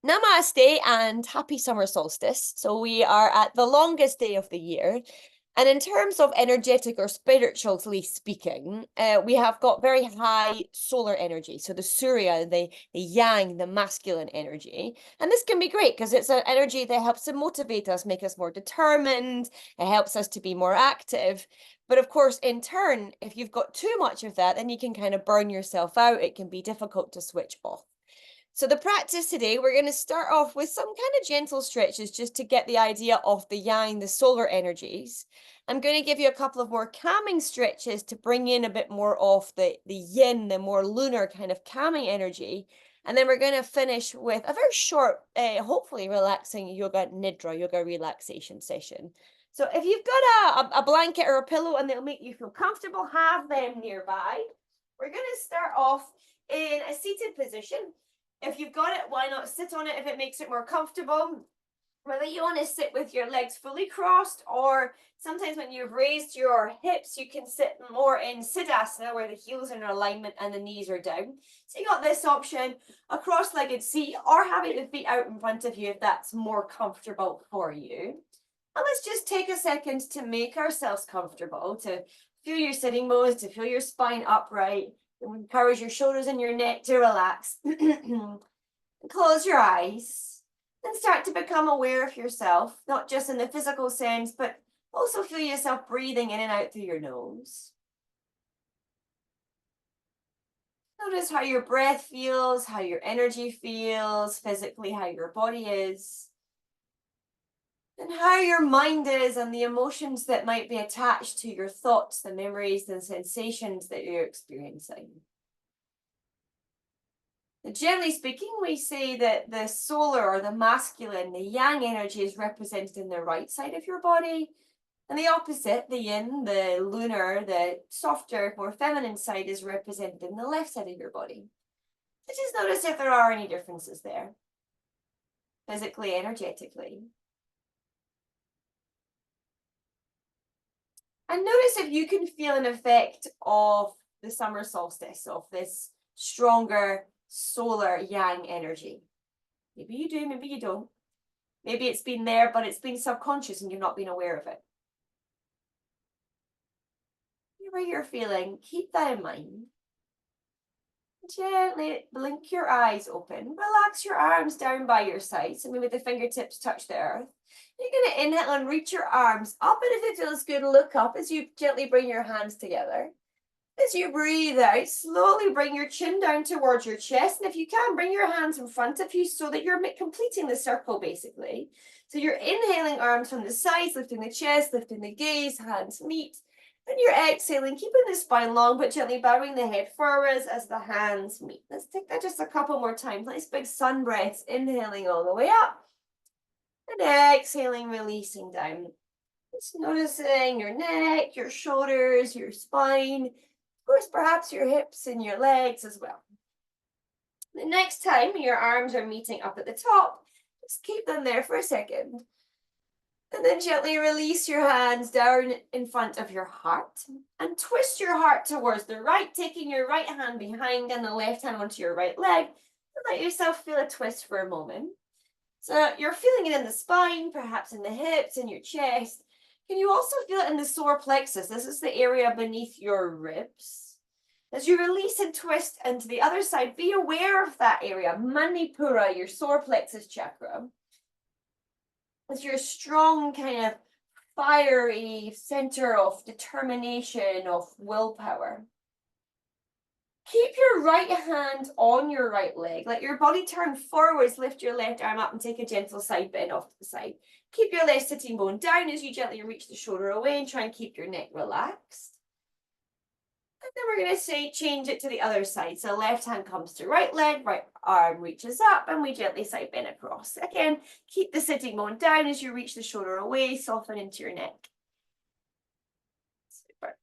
Namaste and happy summer solstice. So we are at the longest day of the year. And in terms of energetic or spiritually speaking, we have got very high solar energy. So the Surya, the yang, the masculine energy. And this can be great because it's an energy that helps to motivate us, make us more determined. It helps us to be more active. But of course, in turn, if you've got too much of that, then you can kind of burn yourself out. It can be difficult to switch off. So the practice today, we're going to start off with some kind of gentle stretches just to get the idea of the yang, the solar energies. I'm going to give you a couple of more calming stretches to bring in a bit more of the yin, the more lunar kind of calming energy. And then we're going to finish with a very short, hopefully relaxing Yoga Nidra, yoga relaxation session. So if you've got a blanket or a pillow and they'll make you feel comfortable, have them nearby. We're going to start off in a seated position. If you've got it, why not sit on it if it makes it more comfortable? Whether you want to sit with your legs fully crossed, or sometimes when you've raised your hips, you can sit more in Siddhasana where the heels are in alignment and the knees are down. So you got this option, a cross-legged seat, or having the feet out in front of you if that's more comfortable for you. And let's just take a second to make ourselves comfortable, to feel your sitting bones, to feel your spine upright. Encourage your shoulders and your neck to relax. Close your eyes and start to become aware of yourself, not just in the physical sense, but also feel yourself breathing in and out through your nose. Notice how your breath feels, how your energy feels, physically how your body is, and how your mind is and the emotions that might be attached to your thoughts, the memories, the sensations that you're experiencing. Generally speaking, we say that the solar or the masculine, the yang energy is represented in the right side of your body, and the opposite, the yin, the lunar, the softer, more feminine side is represented in the left side of your body. So just notice if there are any differences there, physically, energetically. And notice if you can feel an effect of the summer solstice, of this stronger solar yang energy. Maybe you do, maybe you don't. Maybe it's been there, but it's been subconscious and you've not been aware of it. Whatever you're feeling, keep that in mind. Gently blink your eyes open. Relax your arms down by your sides, so maybe the fingertips touch the earth. You're going to inhale and reach your arms up, and if it feels good, look up as you gently bring your hands together. As you breathe out, slowly bring your chin down towards your chest, and if you can, bring your hands in front of you so that you're completing the circle, basically. So you're inhaling, arms from the sides, lifting the chest, lifting the gaze, hands meet. And you're exhaling, keeping the spine long, but gently bowing the head forwards as the hands meet. Let's take that just a couple more times. Nice big sun breaths, inhaling all the way up. And exhaling, releasing down. Just noticing your neck, your shoulders, your spine. Of course, perhaps your hips and your legs as well. The next time your arms are meeting up at the top, just keep them there for a second. And then gently release your hands down in front of your heart and twist your heart towards the right, taking your right hand behind and the left hand onto your right leg. And let yourself feel a twist for a moment. So you're feeling it in the spine, perhaps in the hips, in your chest. Can you also feel it in the solar plexus? This is the area beneath your ribs. As you release and twist into the other side, be aware of that area, Manipura, your solar plexus chakra. As your strong kind of fiery center of determination, of willpower. Keep your right hand on your right leg. Let your body turn forwards, lift your left arm up and take a gentle side bend off to the side. Keep your left sitting bone down as you gently reach the shoulder away and try and keep your neck relaxed. And then we're going to say change it to the other side. So left hand comes to right leg, right arm reaches up, and we gently side bend across. Again, keep the sitting bone down as you reach the shoulder away, soften into your neck. Super.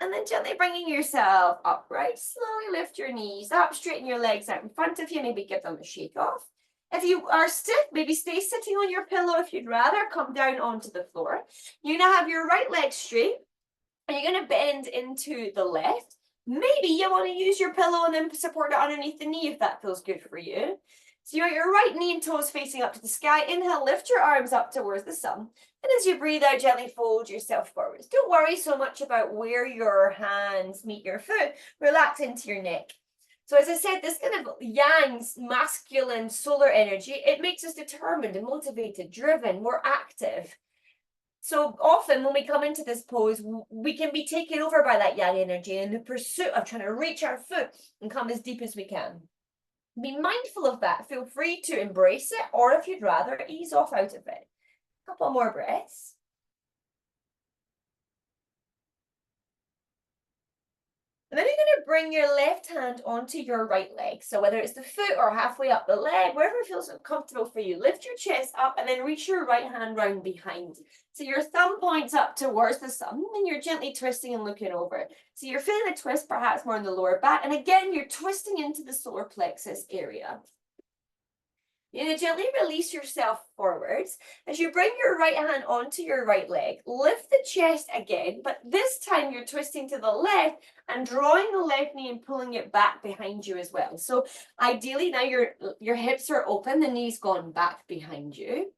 And then gently bringing yourself upright, slowly lift your knees up, straighten your legs out in front of you, maybe give them a shake off. If you are stiff, maybe stay sitting on your pillow. If you'd rather, come down onto the floor. You're going to have your right leg straight. And you're going to bend into the left. Maybe you want to use your pillow and then support it underneath the knee if that feels good for you. So you want your right knee and toes facing up to the sky. Inhale, lift your arms up towards the sun. And as you breathe out, gently fold yourself forwards. Don't worry so much about where your hands meet your foot. Relax into your neck. So as I said, this kind of yang's masculine solar energy, it makes us determined and motivated, driven, more active. So often when we come into this pose, we can be taken over by that yang energy in the pursuit of trying to reach our foot and come as deep as we can. Be mindful of that. Feel free to embrace it, or if you'd rather, ease off out of it. A couple more breaths. And then you're going to bring your left hand onto your right leg. So whether it's the foot or halfway up the leg, wherever feels comfortable for you, lift your chest up and then reach your right hand round behind. So your thumb points up towards the sun and you're gently twisting and looking over. So you're feeling a twist perhaps more in the lower back. And again, you're twisting into the solar plexus area. You're going to gently release yourself forwards as you bring your right hand onto your right leg. Lift the chest again, but this time you're twisting to the left and drawing the left knee and pulling it back behind you as well. So ideally now your hips are open, the knee's gone back behind you.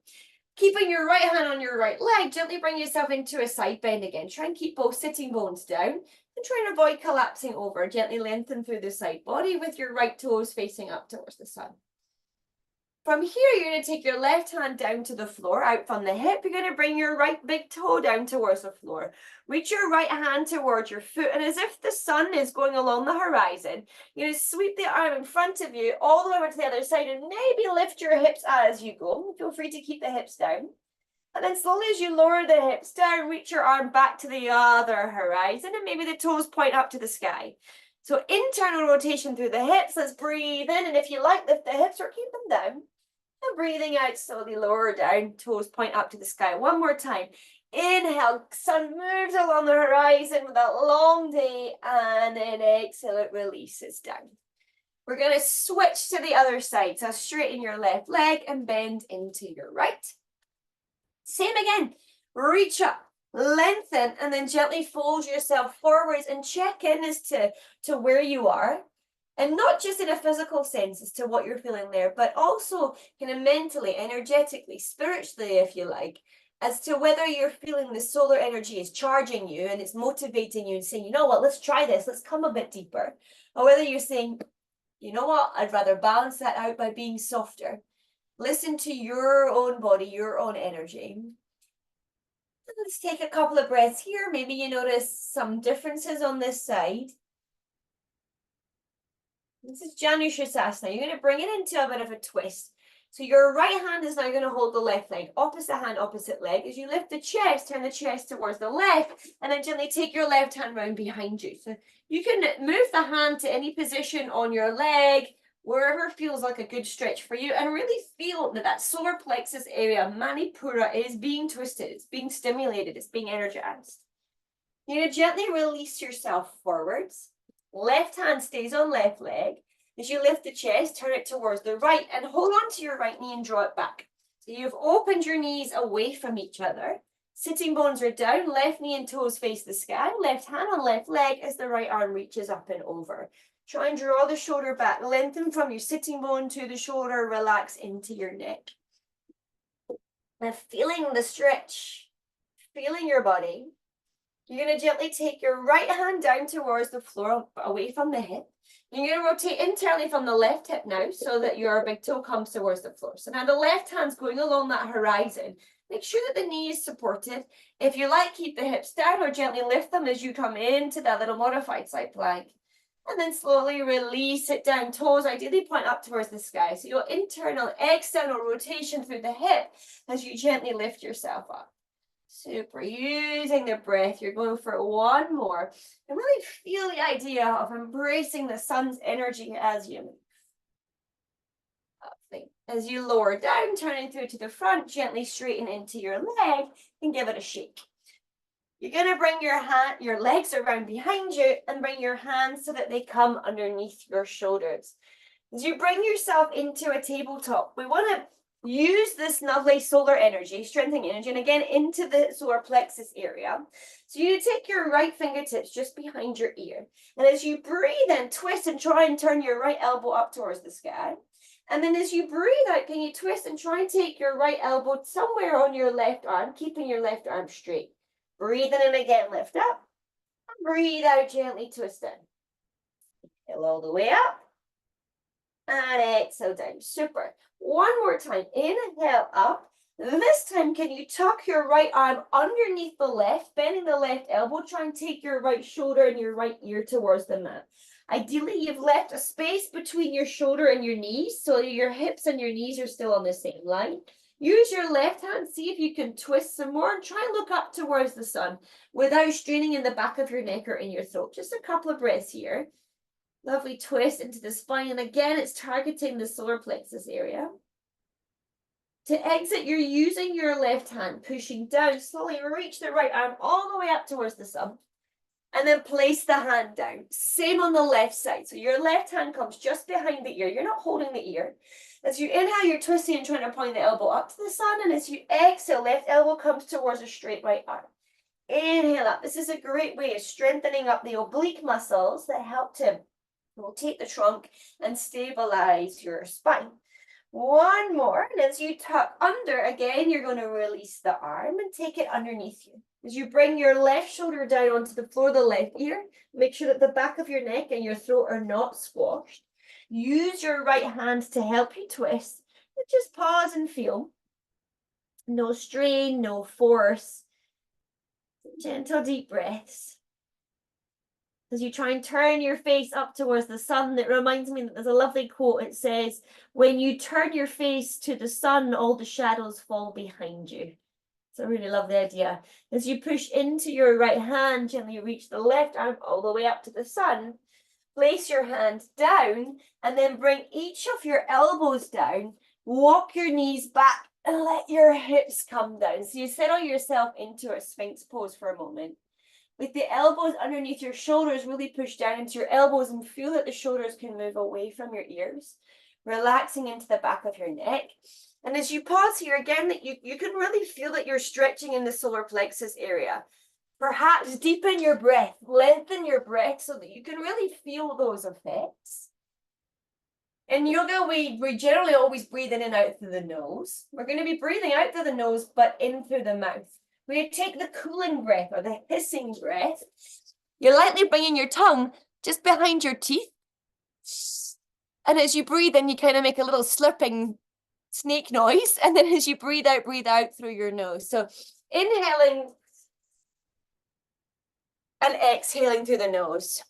Keeping your right hand on your right leg, gently bring yourself into a side bend again. Try and keep both sitting bones down and try and avoid collapsing over. Gently lengthen through the side body with your right toes facing up towards the sun. From here, you're going to take your left hand down to the floor, out from the hip. You're going to bring your right big toe down towards the floor. Reach your right hand towards your foot, and as if the sun is going along the horizon, you're going to sweep the arm in front of you all the way over to the other side, and maybe lift your hips as you go. Feel free to keep the hips down. And then slowly as you lower the hips down, reach your arm back to the other horizon, and maybe the toes point up to the sky. So internal rotation through the hips. Let's breathe in, and if you like, lift the hips or keep them down. And breathing out, slowly lower down, toes point up to the sky. One more time. Inhale, sun moves along the horizon with that long day, and then exhale, it releases down. We're going to switch to the other side. So straighten your left leg and bend into your right. Same again. Reach up, lengthen, and then gently fold yourself forwards and check in as to where you are. And not just in a physical sense as to what you're feeling there, but also kind of mentally, energetically, spiritually, if you like, as to whether you're feeling the solar energy is charging you and it's motivating you and saying, you know what, let's try this, let's come a bit deeper. Or whether you're saying, you know what, I'd rather balance that out by being softer. Listen to your own body, your own energy. Let's take a couple of breaths here. Maybe you notice some differences on this side. This is Janushasana. You're going to bring it into a bit of a twist. So your right hand is now going to hold the left leg. Opposite hand, opposite leg. As you lift the chest, turn the chest towards the left, and then gently take your left hand round behind you. So you can move the hand to any position on your leg, wherever feels like a good stretch for you, and really feel that solar plexus area, Manipura, is being twisted. It's being stimulated. It's being energized. You're going to gently release yourself forwards. Left hand stays on left leg. As you lift the chest, turn it towards the right and hold on to your right knee and draw it back. So you've opened your knees away from each other. Sitting bones are down, left knee and toes face the sky, left hand on left leg as the right arm reaches up and over. Try and draw the shoulder back, lengthen from your sitting bone to the shoulder, relax into your neck. Now feeling the stretch, feeling your body. You're going to gently take your right hand down towards the floor, away from the hip. You're going to rotate internally from the left hip now so that your big toe comes towards the floor. So now the left hand's going along that horizon. Make sure that the knee is supported. If you like, keep the hips down or gently lift them as you come into that little modified side plank. And then slowly release it down. Toes ideally point up towards the sky. So your internal, external rotation through the hip as you gently lift yourself up. Super. Using the breath, you're going for one more. And really feel the idea of embracing the sun's energy as you move. Lovely. As you lower down, turning through to the front, gently straighten into your leg and give it a shake. You're going to bring your legs around behind you and bring your hands so that they come underneath your shoulders. As you bring yourself into a tabletop, we want to Use this lovely solar energy, strengthening energy, and again into the solar plexus area. So you take your right fingertips just behind your ear. And as you breathe in, twist and try and turn your right elbow up towards the sky. And then as you breathe out, can you twist and try and take your right elbow somewhere on your left arm, keeping your left arm straight. Breathing in again, lift up. Breathe out, gently twist in. Inhale all the way up. And exhale down. Super. One more time. Inhale up. This time, can you tuck your right arm underneath the left, bending the left elbow? Try and take your right shoulder and your right ear towards the mat. Ideally, you've left a space between your shoulder and your knees, so your hips and your knees are still on the same line. Use your left hand, see if you can twist some more, and try and look up towards the sun without straining in the back of your neck or in your throat. Just a couple of breaths here. Lovely twist into the spine, and again, it's targeting the solar plexus area. To exit, you're using your left hand, pushing down, slowly reach the right arm all the way up towards the sun, and then place the hand down. Same on the left side. So your left hand comes just behind the ear. You're not holding the ear. As you inhale, you're twisting and trying to point the elbow up to the sun, and as you exhale, left elbow comes towards a straight right arm. Inhale up. This is a great way of strengthening up the oblique muscles that help to rotate the trunk and stabilize your spine. One more, and as you tuck under, again, you're going to release the arm and take it underneath you. As you bring your left shoulder down onto the floor of the left ear, make sure that the back of your neck and your throat are not squashed. Use your right hand to help you twist. Just pause and feel. No strain, no force. Gentle, deep breaths. As you try and turn your face up towards the sun, it reminds me that there's a lovely quote. It says, when you turn your face to the sun, all the shadows fall behind you. So I really love the idea. As you push into your right hand, gently reach the left arm all the way up to the sun. Place your hand down and then bring each of your elbows down. Walk your knees back and let your hips come down. So you settle yourself into a Sphinx pose for a moment. With the elbows underneath your shoulders, really push down into your elbows and feel that the shoulders can move away from your ears, relaxing into the back of your neck. And as you pause here, again, that you can really feel that you're stretching in the solar plexus area. Perhaps deepen your breath, lengthen your breath so that you can really feel those effects. In yoga, we generally always breathe in and out through the nose. We're going to be breathing out through the nose, but in through the mouth. We take the cooling breath or the hissing breath. You're lightly bringing your tongue just behind your teeth. And as you breathe in, you kind of make a little slurping snake noise. And then as you breathe out through your nose. So inhaling and exhaling through the nose.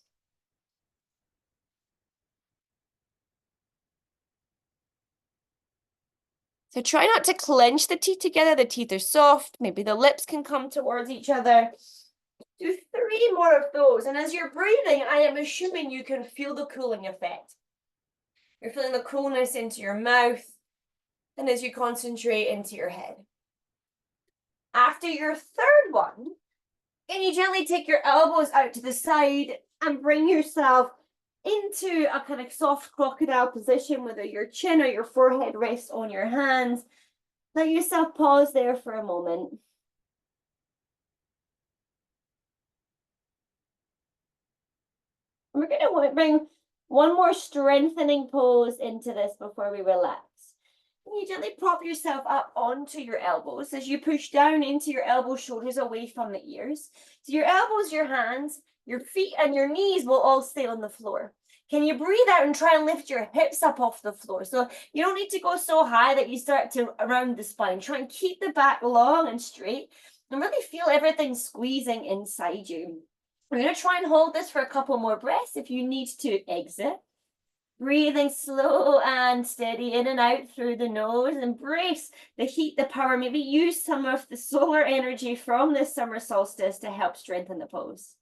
So try not to clench the teeth together. The teeth are soft. Maybe the lips can come towards each other. Do 3 more of those. And as you're breathing, I am assuming you can feel the cooling effect. You're feeling the coolness into your mouth and as you concentrate into your head. After your third one, can you gently take your elbows out to the side and bring yourself into a kind of soft crocodile position, whether your chin or your forehead rests on your hands. Let yourself pause there for a moment. We're going to want to bring one more strengthening pose into this before we relax. And you gently prop yourself up onto your elbows as you push down into your elbow shoulders away from the ears. So your elbows, your hands, your feet and your knees will all stay on the floor. Can you breathe out and try and lift your hips up off the floor? So you don't need to go so high that you start to round the spine. Try and keep the back long and straight and really feel everything squeezing inside you. We're going to try and hold this for a couple more breaths. If you need to exit, breathing slow and steady in and out through the nose. Embrace the heat, the power. Maybe use some of the solar energy from this summer solstice to help strengthen the pose.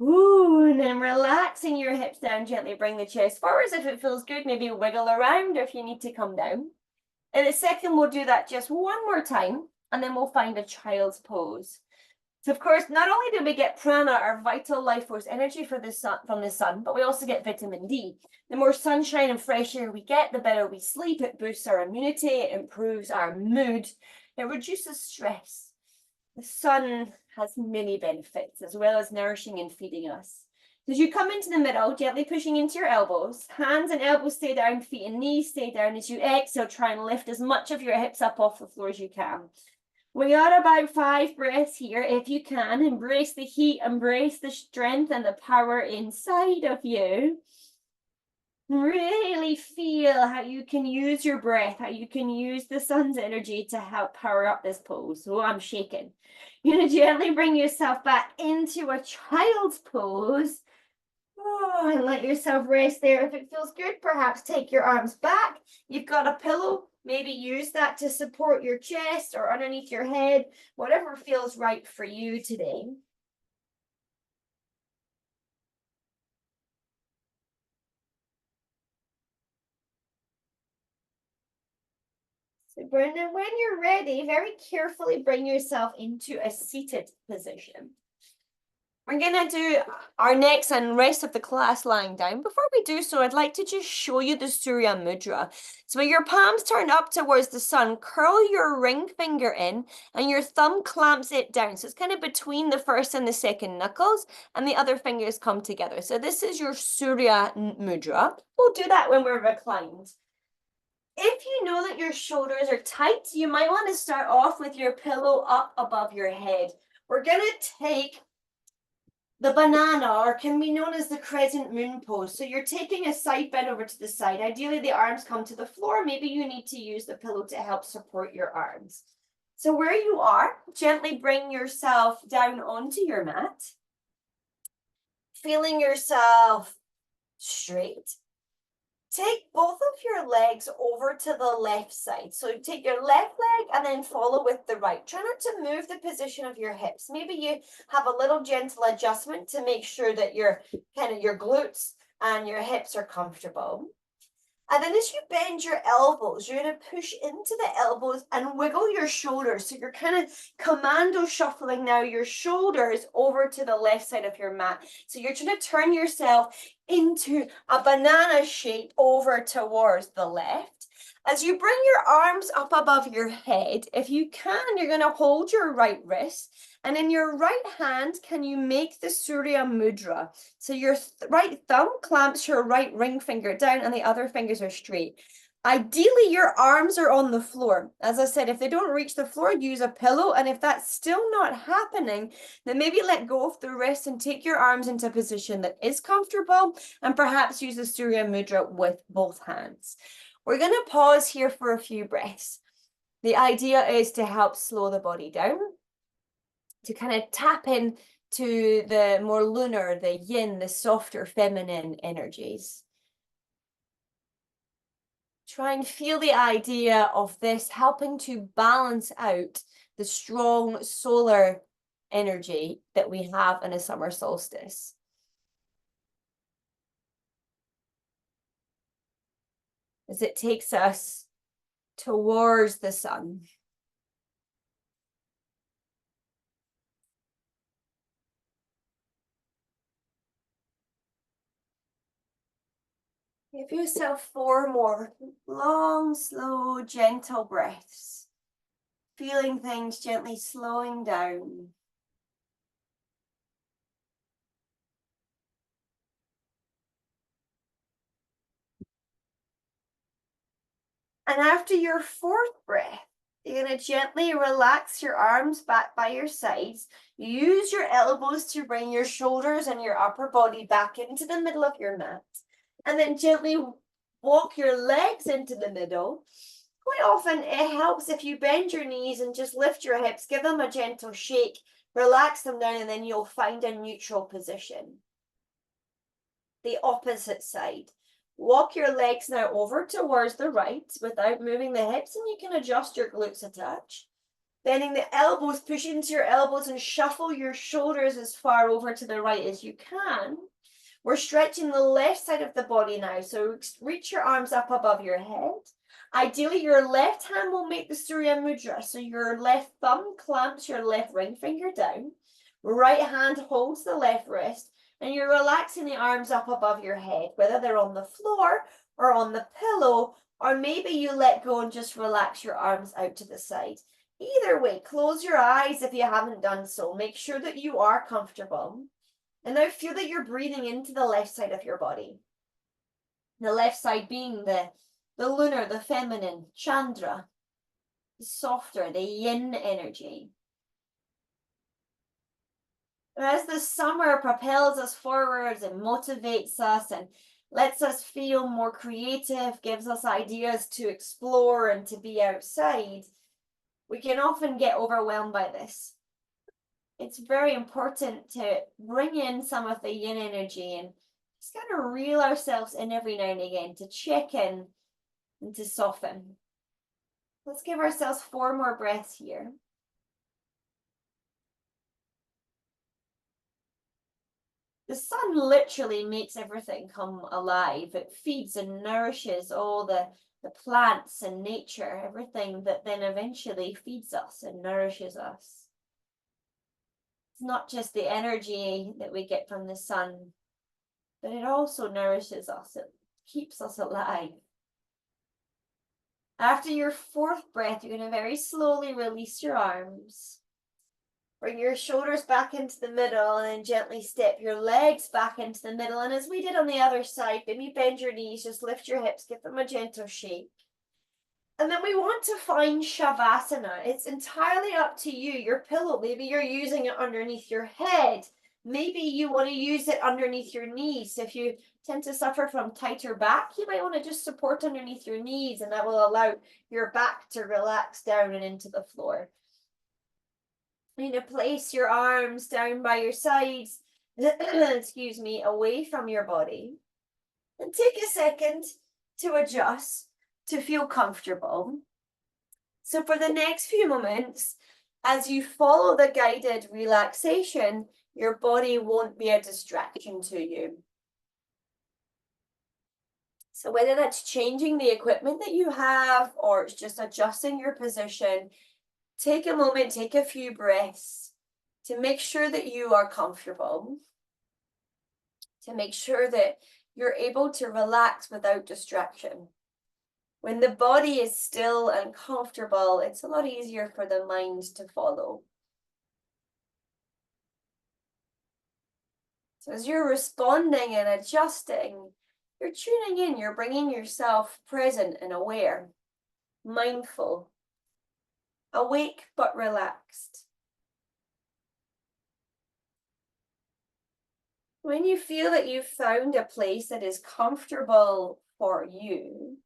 Ooh, and then relaxing your hips down, gently bring the chest forwards. If it feels good, maybe wiggle around or if you need to come down. In a second, we'll do that just one more time, and then we'll find a child's pose. So, of course, not only do we get prana, our vital life force energy from the sun, but we also get vitamin D. The more sunshine and fresh air we get, the better we sleep. It boosts our immunity, it improves our mood, it reduces stress. The sun has many benefits, as well as nourishing and feeding us. As you come into the middle, gently pushing into your elbows, hands and elbows stay down, feet and knees stay down. As you exhale, try and lift as much of your hips up off the floor as you can. We are about 5 breaths here. If you can, embrace the heat, embrace the strength and the power inside of you. Really feel how you can use your breath, how you can use the sun's energy to help power up this pose. So I'm shaking. You're going to gently bring yourself back into a child's pose. Oh, and let yourself rest there. If it feels good, perhaps take your arms back. You've got a pillow. Maybe use that to support your chest or underneath your head, whatever feels right for you today. So, Brendan, when you're ready, very carefully bring yourself into a seated position. We're going to do our next and rest of the class lying down. Before we do so, I'd like to just show you the Surya Mudra. So with your palms turned up towards the sun, curl your ring finger in and your thumb clamps it down. So it's kind of between the first and the second knuckles, and the other fingers come together. So this is your Surya Mudra. We'll do that when we're reclined. If you know that your shoulders are tight, you might want to start off with your pillow up above your head. We're going to take the banana, or can be known as the crescent moon pose. So you're taking a side bend over to the side. Ideally, the arms come to the floor. Maybe you need to use the pillow to help support your arms. So where you are, gently bring yourself down onto your mat. Feeling yourself straight. Take both of your legs over to the left side. So take your left leg and then follow with the right. Try not to move the position of your hips. Maybe you have a little gentle adjustment to make sure that your glutes and your hips are comfortable. And then as you bend your elbows, you're going to push into the elbows and wiggle your shoulders. So you're kind of commando shuffling now your shoulders over to the left side of your mat. So you're trying to turn yourself into a banana shape over towards the left. As you bring your arms up above your head, if you can, you're going to hold your right wrist. And in your right hand, can you make the Surya Mudra? So your right thumb clamps your right ring finger down and the other fingers are straight. Ideally, your arms are on the floor. As I said, if they don't reach the floor, use a pillow. And if that's still not happening, then maybe let go of the wrist and take your arms into a position that is comfortable, and perhaps use the Surya Mudra with both hands. We're going to pause here for a few breaths. The idea is to help slow the body down, to kind of tap in to the more lunar, the yin, the softer feminine energies. Try and feel the idea of this helping to balance out the strong solar energy that we have in a summer solstice. As it takes us towards the sun. Give yourself 4 more long, slow, gentle breaths. Feeling things gently slowing down. And after your 4th breath, you're going to gently relax your arms back by your sides. Use your elbows to bring your shoulders and your upper body back into the middle of your mat. And then gently walk your legs into the middle. Quite often it helps if you bend your knees and just lift your hips, give them a gentle shake, relax them down, and then you'll find a neutral position. The opposite side. Walk your legs now over towards the right without moving the hips, and you can adjust your glutes a touch. Bending the elbows, push into your elbows and shuffle your shoulders as far over to the right as you can. We're stretching the left side of the body now, so reach your arms up above your head. Ideally, your left hand will make the Surya Mudra, so your left thumb clamps your left ring finger down. Right hand holds the left wrist, and you're relaxing the arms up above your head, whether they're on the floor or on the pillow, or maybe you let go and just relax your arms out to the side. Either way, close your eyes if you haven't done so. Make sure that you are comfortable. And now feel that you're breathing into the left side of your body. The left side being the lunar, the feminine, Chandra, the softer, the yin energy. And as the summer propels us forwards and motivates us and lets us feel more creative, gives us ideas to explore and to be outside, we can often get overwhelmed by this. It's very important to bring in some of the yin energy and just kind of reel ourselves in every now and again to check in and to soften. Let's give ourselves 4 more breaths here. The sun literally makes everything come alive. It feeds and nourishes all the plants and nature, everything that then eventually feeds us and nourishes us. It's not just the energy that we get from the sun, but it also nourishes us. It keeps us alive. After your 4th breath, you're going to very slowly release your arms. Bring your shoulders back into the middle and then gently step your legs back into the middle. And as we did on the other side, maybe bend your knees, just lift your hips, give them a gentle shake. And then we want to find Shavasana. It's entirely up to you. Your pillow, maybe you're using it underneath your head. Maybe you want to use it underneath your knees. If you tend to suffer from tighter back, you might want to just support underneath your knees, and that will allow your back to relax down and into the floor. You know, place your arms down by your sides, excuse me, away from your body. And take a second to adjust, to feel comfortable. So for the next few moments, as you follow the guided relaxation, your body won't be a distraction to you. So whether that's changing the equipment that you have or it's just adjusting your position, take a moment, take a few breaths to make sure that you are comfortable, to make sure that you're able to relax without distraction. When the body is still and comfortable, it's a lot easier for the mind to follow. So as you're responding and adjusting, you're tuning in, you're bringing yourself present and aware, mindful, awake but relaxed. When you feel that you've found a place that is comfortable for you,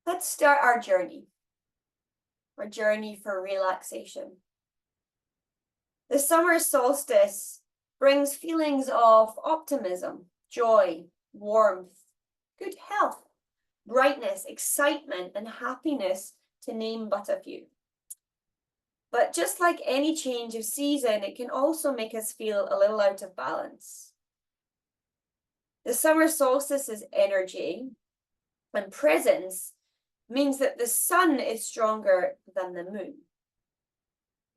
let's start our journey for relaxation. The summer solstice brings feelings of optimism, joy, warmth, good health, brightness, excitement, and happiness, to name but a few. But just like any change of season, it can also make us feel a little out of balance. The summer solstice's energy and presence means that the sun is stronger than the moon.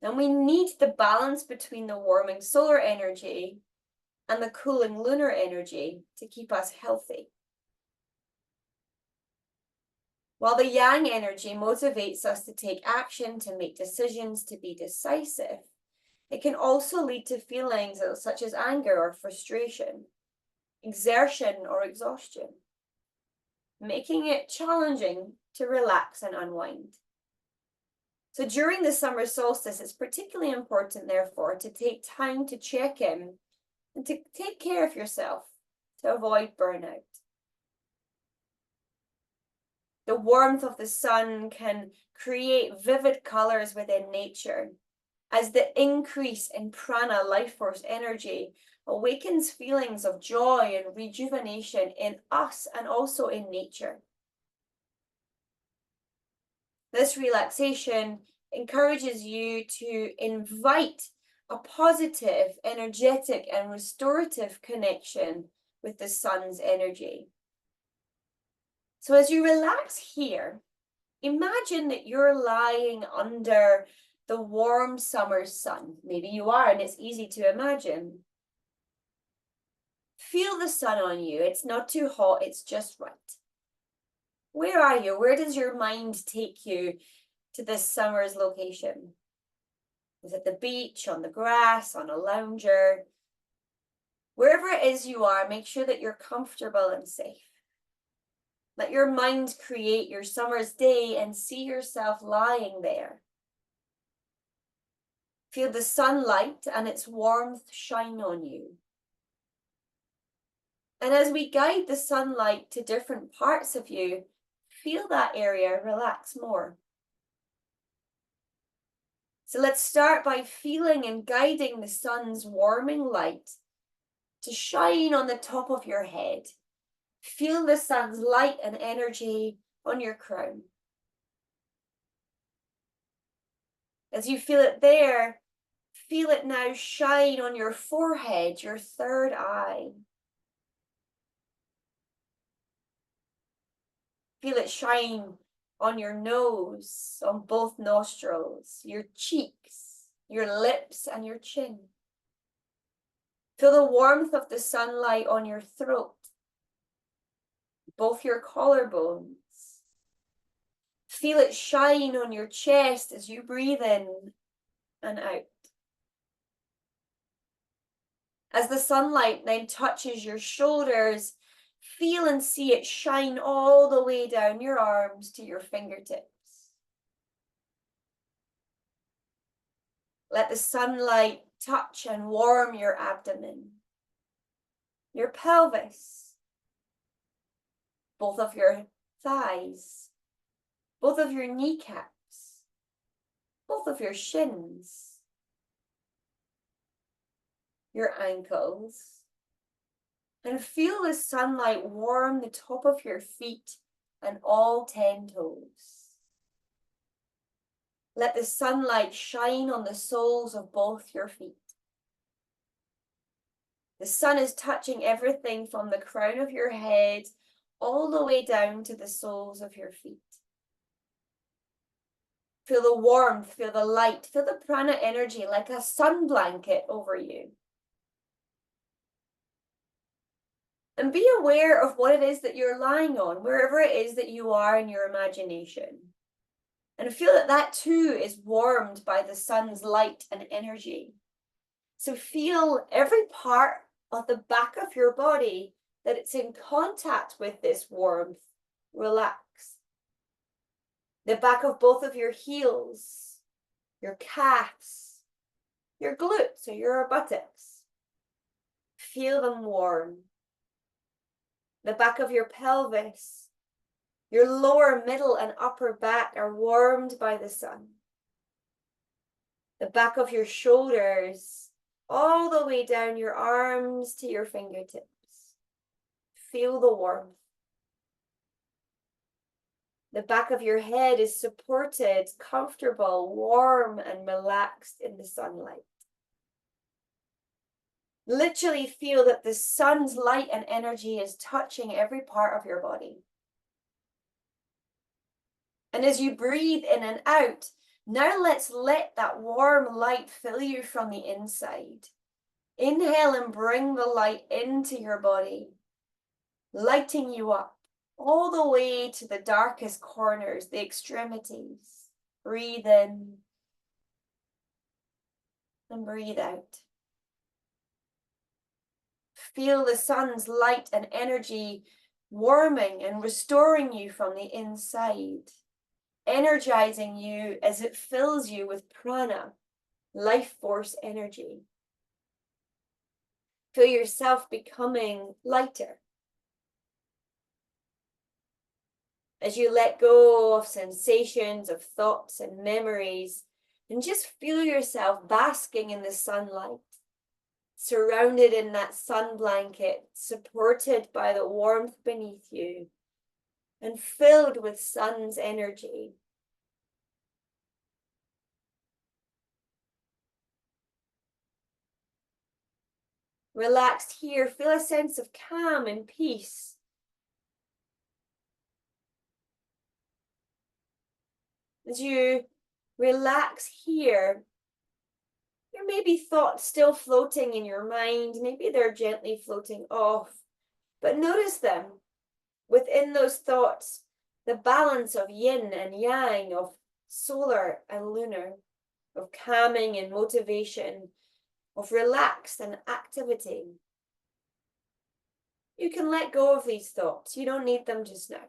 And we need the balance between the warming solar energy and the cooling lunar energy to keep us healthy. While the yang energy motivates us to take action, to make decisions, to be decisive, it can also lead to feelings such as anger or frustration, exertion or exhaustion, making it challenging to relax and unwind. So during the summer solstice, it's particularly important, therefore, to take time to check in and to take care of yourself to avoid burnout. The warmth of the sun can create vivid colors within nature, as the increase in prana, life force energy, awakens feelings of joy and rejuvenation in us and also in nature. This relaxation encourages you to invite a positive, energetic, and restorative connection with the sun's energy. So as you relax here, imagine that you're lying under the warm summer sun. Maybe you are, and it's easy to imagine. Feel the sun on you. It's not too hot, it's just right. Where are you? Where does your mind take you to this summer's location? Is it the beach, on the grass, on a lounger? Wherever it is you are, make sure that you're comfortable and safe. Let your mind create your summer's day and see yourself lying there. Feel the sunlight and its warmth shine on you. And as we guide the sunlight to different parts of you, feel that area relax more. So let's start by feeling and guiding the sun's warming light to shine on the top of your head. Feel the sun's light and energy on your crown. As you feel it there, feel it now shine on your forehead, your third eye. Feel it shine on your nose, on both nostrils, your cheeks, your lips, and your chin. Feel the warmth of the sunlight on your throat, both your collarbones. Feel it shine on your chest as you breathe in and out. As the sunlight then touches your shoulders, feel and see it shine all the way down your arms to your fingertips. Let the sunlight touch and warm your abdomen, your pelvis, both of your thighs, both of your kneecaps, both of your shins, your ankles, and feel the sunlight warm the top of your feet and all 10 toes. Let the sunlight shine on the soles of both your feet. The sun is touching everything from the crown of your head all the way down to the soles of your feet. Feel the warmth, feel the light, feel the prana energy like a sun blanket over you. And be aware of what it is that you're lying on, wherever it is that you are in your imagination. And feel that that too is warmed by the sun's light and energy. So feel every part of the back of your body that it's in contact with this warmth. Relax. The back of both of your heels, your calves, your glutes or your buttocks. Feel them warm. The back of your pelvis, your lower, middle, and upper back are warmed by the sun. The back of your shoulders, all the way down your arms to your fingertips. Feel the warmth. The back of your head is supported, comfortable, warm, and relaxed in the sunlight. Literally feel that the sun's light and energy is touching every part of your body. And as you breathe in and out, now let's let that warm light fill you from the inside. Inhale and bring the light into your body, lighting you up all the way to the darkest corners, the extremities. Breathe in and breathe out. Feel the sun's light and energy warming and restoring you from the inside, energizing you as it fills you with prana, life force energy. Feel yourself becoming lighter. As you let go of sensations, of thoughts and memories, and just feel yourself basking in the sunlight, surrounded in that sun blanket, supported by the warmth beneath you, and filled with sun's energy. Relaxed here, feel a sense of calm and peace. As you relax here. There may be thoughts still floating in your mind. Maybe they're gently floating off, but notice them. Within those thoughts, the balance of yin and yang, of solar and lunar, of calming and motivation, of relaxed and activity. You can let go of these thoughts. You don't need them just now.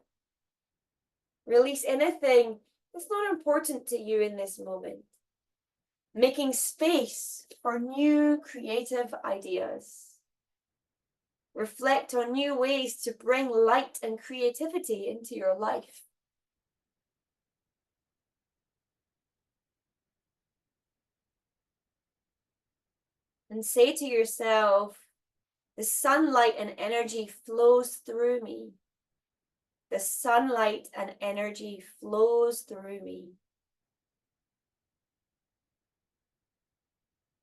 Release anything that's not important to you in this moment. Making space for new creative ideas. Reflect on new ways to bring light and creativity into your life. And say to yourself, the sunlight and energy flows through me. The sunlight and energy flows through me.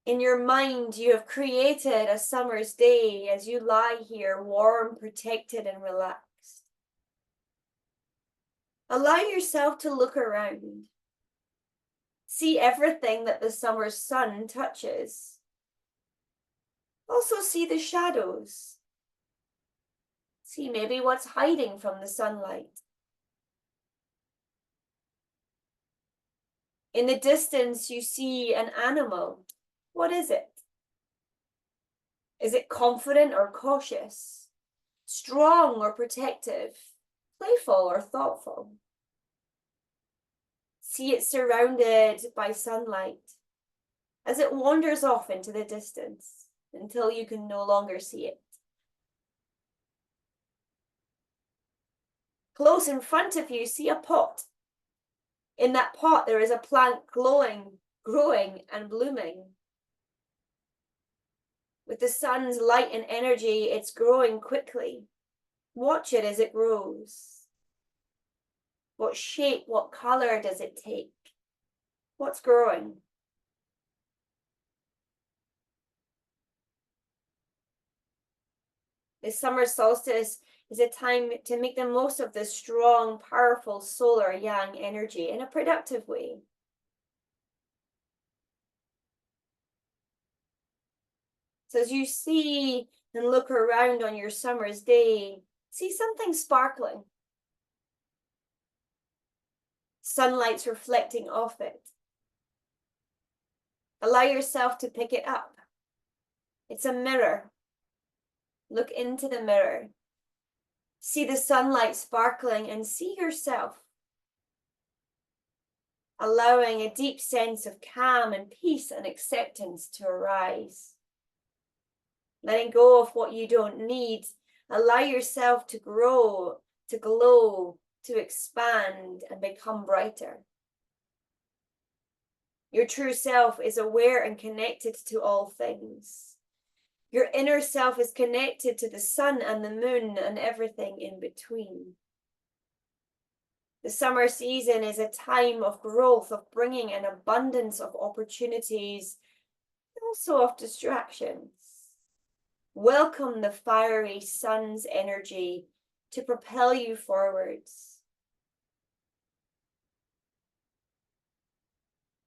In your mind, you have created a summer's day as you lie here, warm, protected, and relaxed. Allow yourself to look around. See everything that the summer sun touches. Also see the shadows. See maybe what's hiding from the sunlight. In the distance, you see an animal. What is it? Is it confident or cautious? Strong or protective? Playful or thoughtful? See it surrounded by sunlight as it wanders off into the distance until you can no longer see it. Close in front of you, see a pot. In that pot, there is a plant glowing, growing, and blooming. With the sun's light and energy, it's growing quickly. Watch it as it grows. What shape, what color does it take? What's growing? The summer solstice is a time to make the most of this strong, powerful solar yang energy in a productive way. So as you see and look around on your summer's day, see something sparkling. Sunlight's reflecting off it. Allow yourself to pick it up. It's a mirror. Look into the mirror. See the sunlight sparkling and see yourself. Allowing a deep sense of calm and peace and acceptance to arise. Letting go of what you don't need. Allow yourself to grow, to glow, to expand and become brighter. Your true self is aware and connected to all things. Your inner self is connected to the sun and the moon and everything in between. The summer season is a time of growth, of bringing an abundance of opportunities, and also of distractions. Welcome the fiery sun's energy to propel you forwards.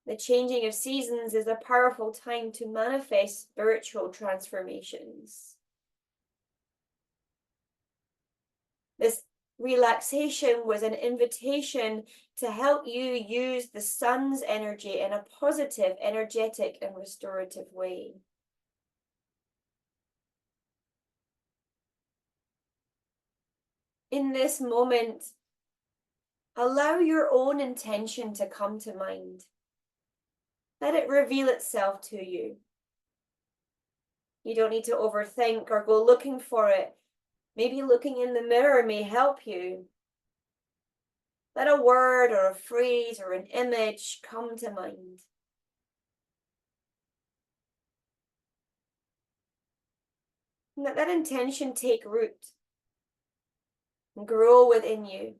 The changing of seasons is a powerful time to manifest spiritual transformations. This relaxation was an invitation to help you use the sun's energy in a positive, energetic, and restorative way. In this moment, allow your own intention to come to mind. Let it reveal itself to you. You don't need to overthink or go looking for it. Maybe looking in the mirror may help you. Let a word or a phrase or an image come to mind. And let that intention take root and grow within you.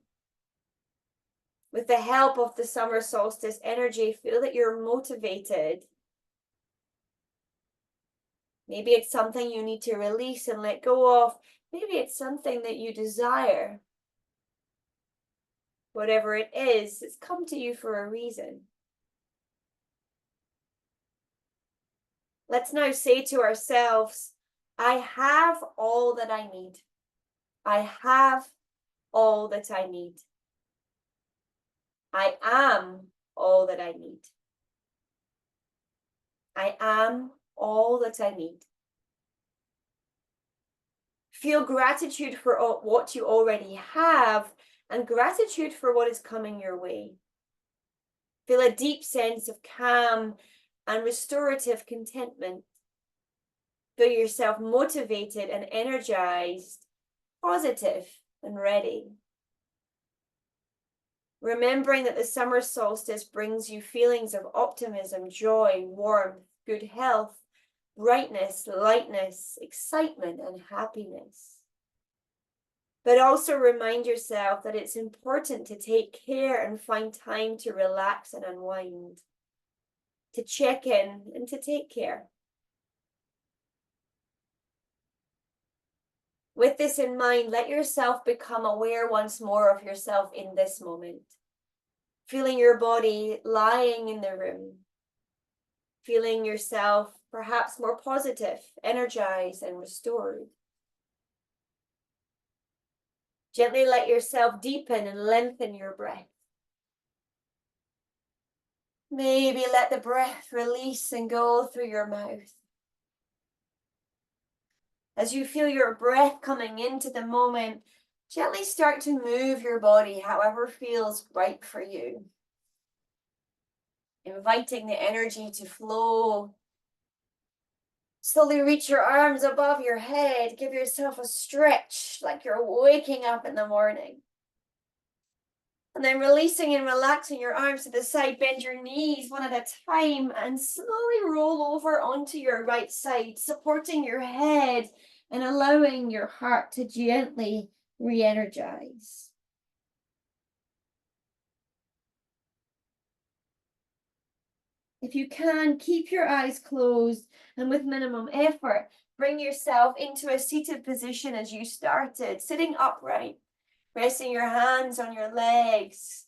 With the help of the summer solstice energy, feel that you're motivated. Maybe it's something you need to release and let go of. Maybe it's something that you desire. Whatever it is, it's come to you for a reason. Let's now say to ourselves, I have all that I need. I have all that I need. I am all that I need. I am all that I need. Feel gratitude for what you already have and gratitude for what is coming your way. Feel a deep sense of calm and restorative contentment. Feel yourself motivated and energized, positive and ready. Remembering that the summer solstice brings you feelings of optimism, joy, warmth, good health, brightness, lightness, excitement, and happiness. But also remind yourself that it's important to take care and find time to relax and unwind, to check in and to take care. With this in mind, let yourself become aware once more of yourself in this moment. Feeling your body lying in the room. Feeling yourself perhaps more positive, energized, and restored. Gently let yourself deepen and lengthen your breath. Maybe let the breath release and go through your mouth. As you feel your breath coming into the moment, gently start to move your body however feels right for you. Inviting the energy to flow. Slowly reach your arms above your head. Give yourself a stretch like you're waking up in the morning. And then releasing and relaxing your arms to the side, bend your knees one at a time and slowly roll over onto your right side, supporting your head and allowing your heart to gently re-energize. If you can, keep your eyes closed and with minimum effort, bring yourself into a seated position as you started, sitting upright, resting your hands on your legs,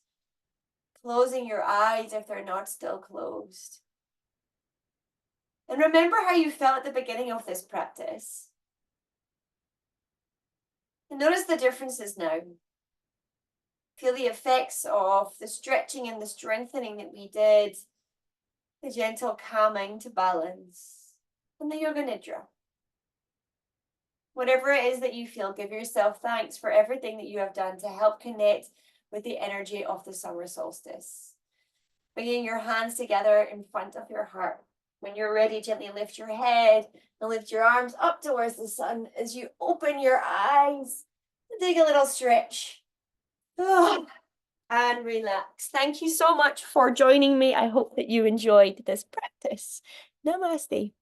closing your eyes if they're not still closed. And remember how you felt at the beginning of this practice. And notice the differences now. Feel the effects of the stretching and the strengthening that we did, the gentle calming to balance, and the Yoga Nidra. Whatever it is that you feel, give yourself thanks for everything that you have done to help connect with the energy of the summer solstice. Bringing your hands together in front of your heart. When you're ready, gently lift your head and lift your arms up towards the sun as you open your eyes and take a little stretch. And relax. Thank you so much for joining me. I hope that you enjoyed this practice. Namaste.